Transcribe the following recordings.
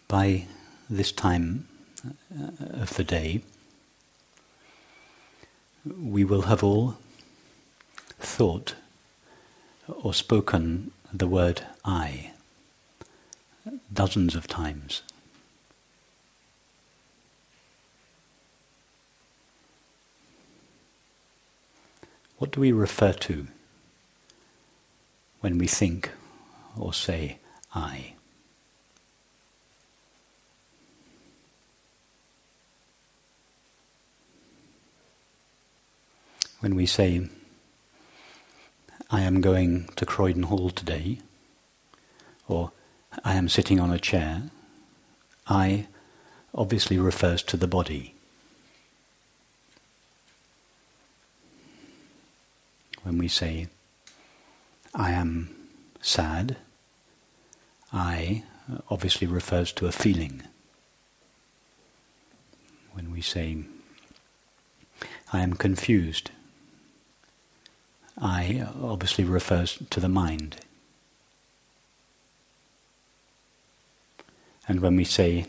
By this time of the day, we will have all thought or spoken the word I dozens of times. What do we refer to when we think or say I? When we say, I am going to Croydon Hall today, or I am sitting on a chair, I obviously refers to the body. When we say, I am sad, I obviously refers to a feeling. When we say, I am confused, I obviously refers to the mind. And when we say,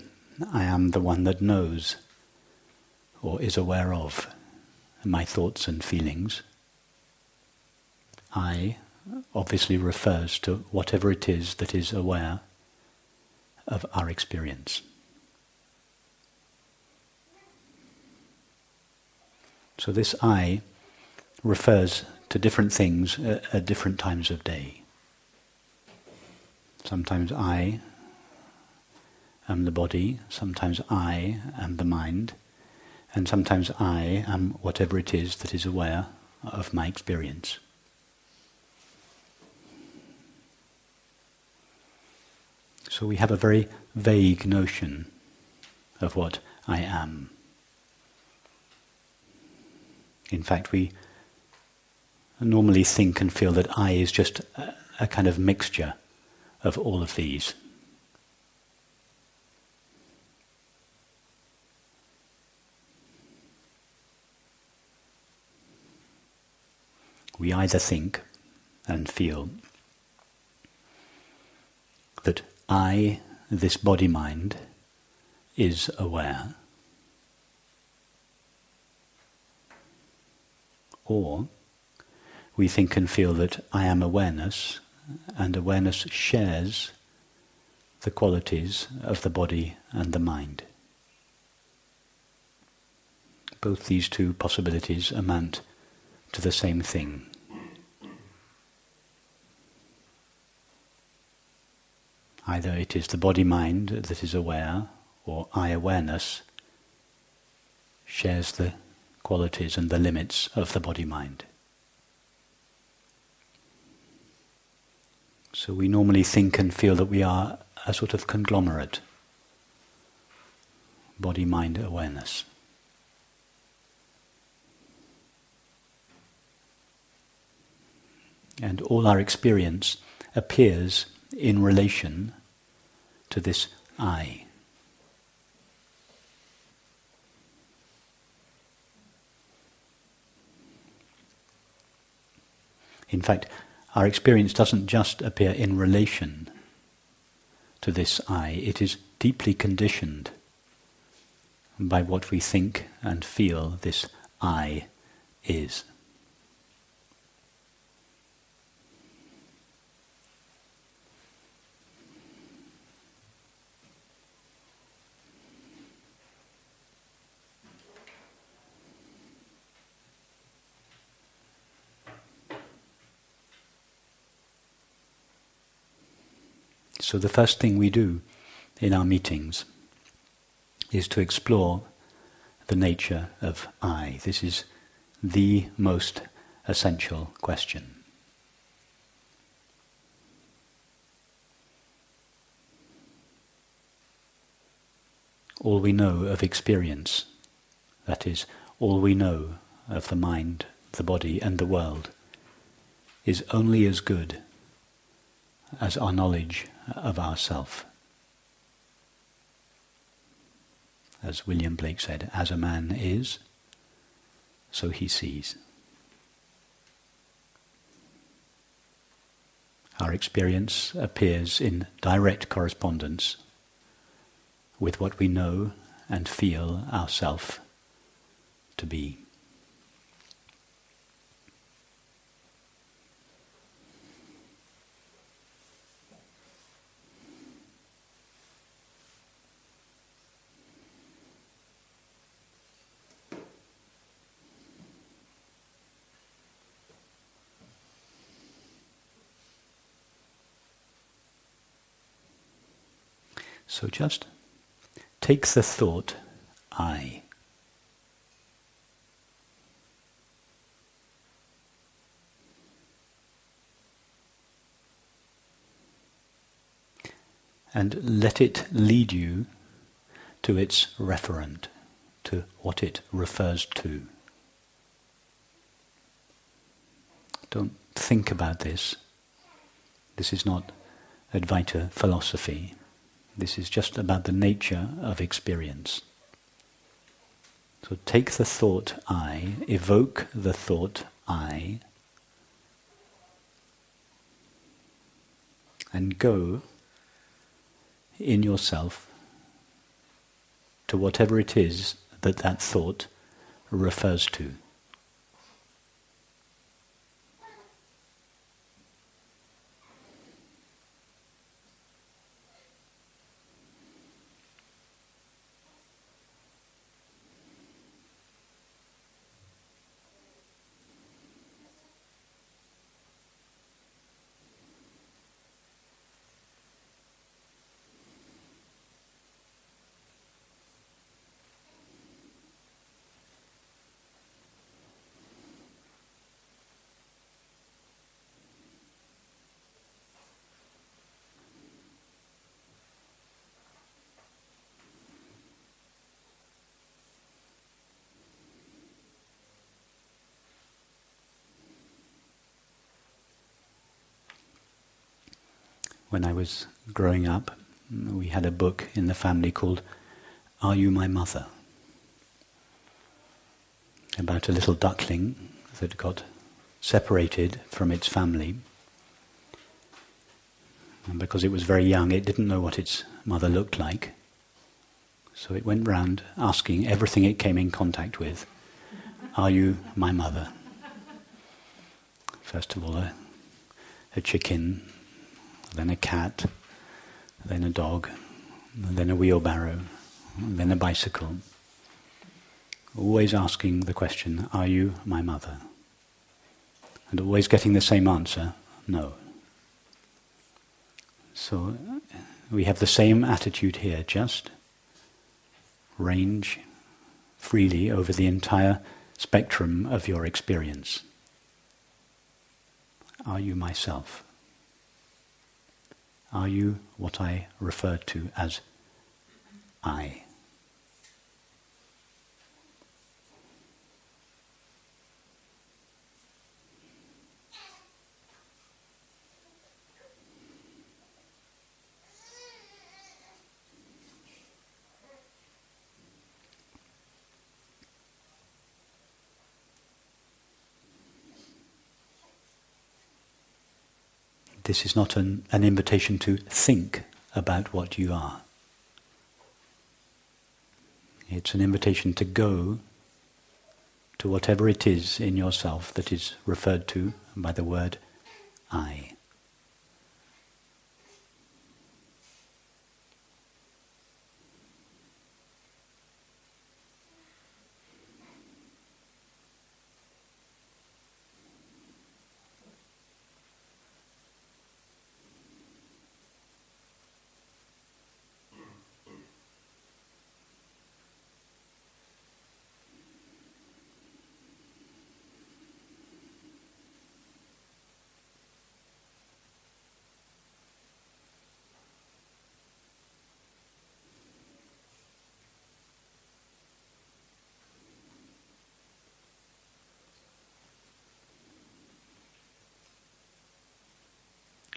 I am the one that knows or is aware of my thoughts and feelings, I obviously refers to whatever it is that is aware of our experience. So this I refers to different things at different times of day. Sometimes I am the body, sometimes I am the mind, and sometimes I am whatever it is that is aware of my experience. So we have a very vague notion of what I am. In fact, we normally think and feel that I is just a kind of mixture of all of these. We either think and feel that I, this body-mind, is aware, or we think and feel that I am awareness, and awareness shares the qualities of the body and the mind. Both these two possibilities amount to the same thing. Either it is the body-mind that is aware, or I-awareness shares the qualities and the limits of the body-mind. So we normally think and feel that we are a sort of conglomerate, body-mind awareness. And all our experience appears in relation to this I. In fact, our experience doesn't just appear in relation to this I, it is deeply conditioned by what we think and feel this I is. So the first thing we do in our meetings is to explore the nature of I. This is the most essential question. All we know of experience, that is, all we know of the mind, the body and the world, is only as good as our knowledge of ourself. As William Blake said, as a man is, so he sees. Our experience appears in direct correspondence with what we know and feel ourself to be. So just take the thought, I. And let it lead you to its referent, to what it refers to. Don't think about this. This is not Advaita philosophy. This is just about the nature of experience. So take the thought I, evoke the thought I, and go in yourself to whatever it is that that thought refers to. When I was growing up, we had a book in the family called Are You My Mother? About a little duckling that got separated from its family. And because it was very young, it didn't know what its mother looked like. So it went round asking everything it came in contact with, Are you my mother? First of all, a chicken, then a cat, then a dog, then a wheelbarrow, then a bicycle. Always asking the question, are you my mother? And always getting the same answer, no. So we have the same attitude here, just range freely over the entire spectrum of your experience. Are you myself? Are you what I refer to as I? This is not an invitation to think about what you are. It's an invitation to go to whatever it is in yourself that is referred to by the word I.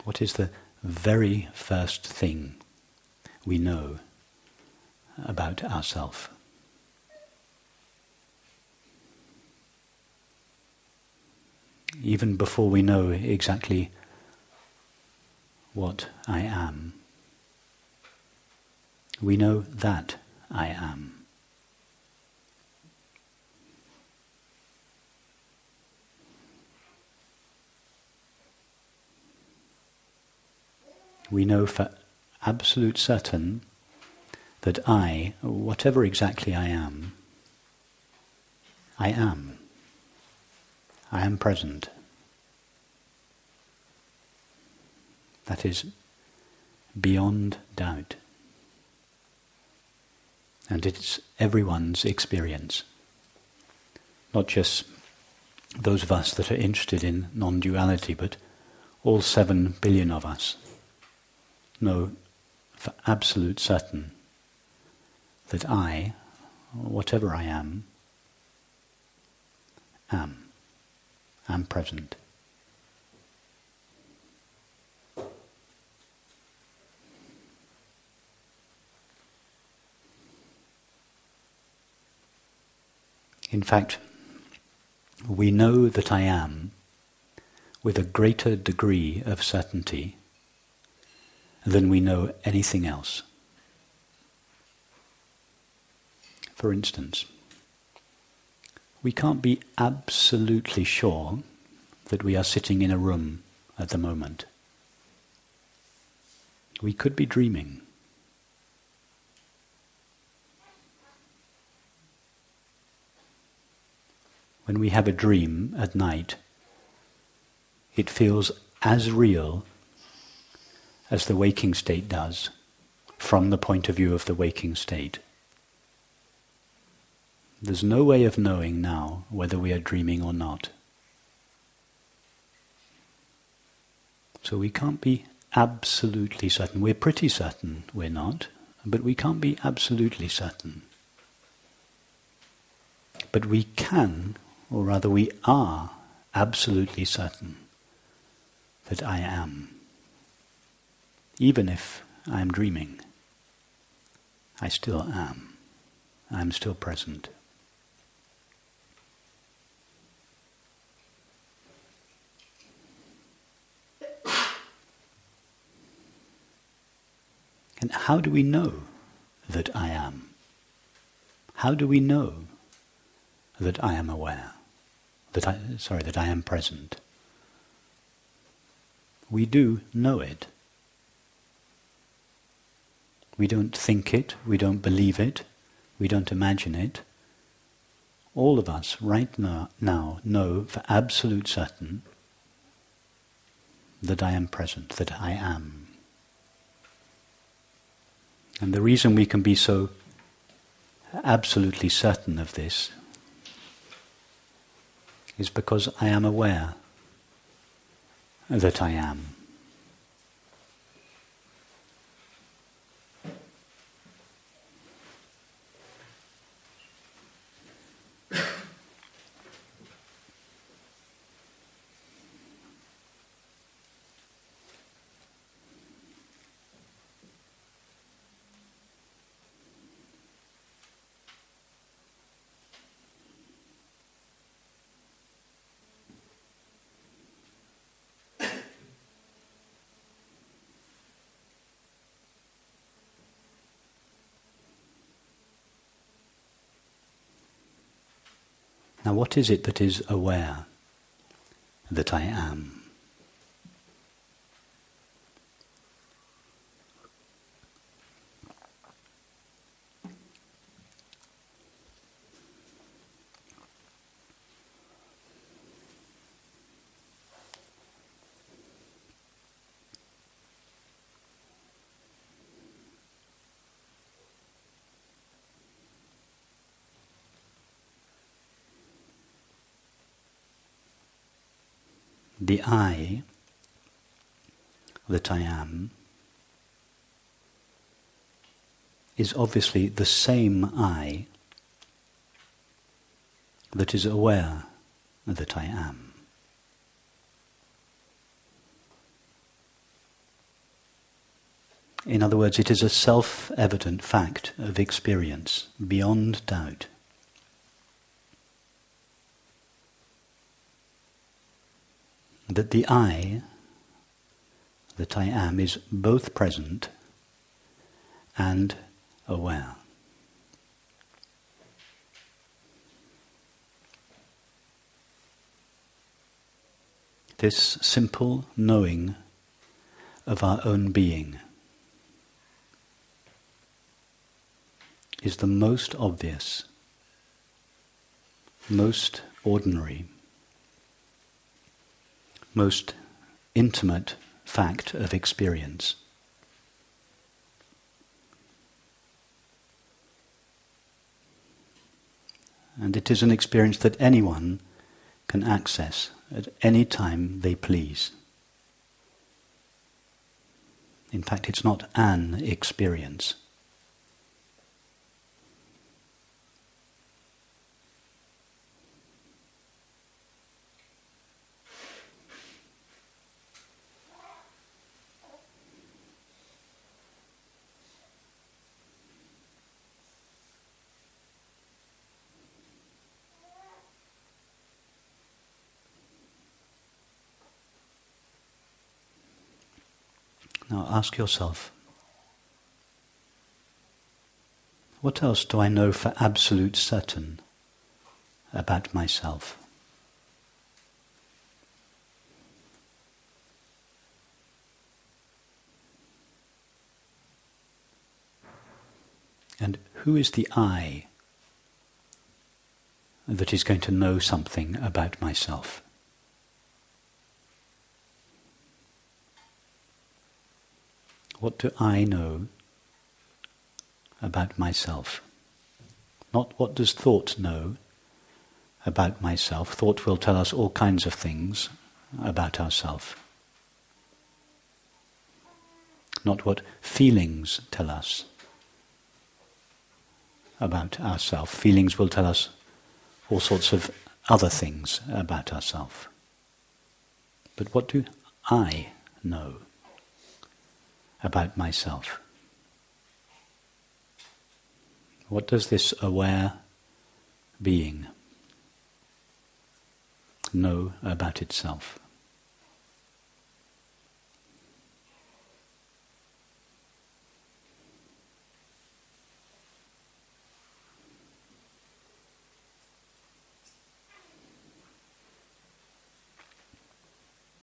What is the very first thing we know about ourselves? Even before we know exactly what I am, We know that I am. We know for absolute certain that I, whatever exactly I am. I am present. That is beyond doubt. And it's everyone's experience. Not just those of us that are interested in non-duality, but all 7 billion of us know for absolute certain that I, whatever I am present. In fact, we know that I am with a greater degree of certainty than we know anything else. For instance, we can't be absolutely sure that we are sitting in a room at the moment. We could be dreaming. When we have a dream at night, it feels as real as the waking state does from the point of view of the waking state. There's no way of knowing now whether we are dreaming or not. So we can't be absolutely certain. We're pretty certain we're not, but we can't be absolutely certain. But we can, or rather we are, absolutely certain that I am. Even if I'm dreaming, I still am. I'm still present. And how do we know that I am? How do we know that I am aware? That I am present? We do know it. We don't think it, we don't believe it, we don't imagine it. All of us right now know for absolute certain that I am present, that I am. And the reason we can be so absolutely certain of this is because I am aware that I am. Now what is it that is aware that I am? The I that I am is obviously the same I that is aware that I am. In other words, it is a self-evident fact of experience, beyond doubt. That the I that I am is both present and aware. This simple knowing of our own being is the most obvious, most ordinary, most intimate fact of experience. And it is an experience that anyone can access at any time they please. In fact, it's not an experience. Now ask yourself, what else do I know for absolute certain about myself? And who is the I that is going to know something about myself? What do I know about myself? Not what does thought know about myself. Thought will tell us all kinds of things about ourselves. Not what feelings tell us about ourselves. Feelings will tell us all sorts of other things about ourselves. But what do I know about myself? What does this aware being know about itself?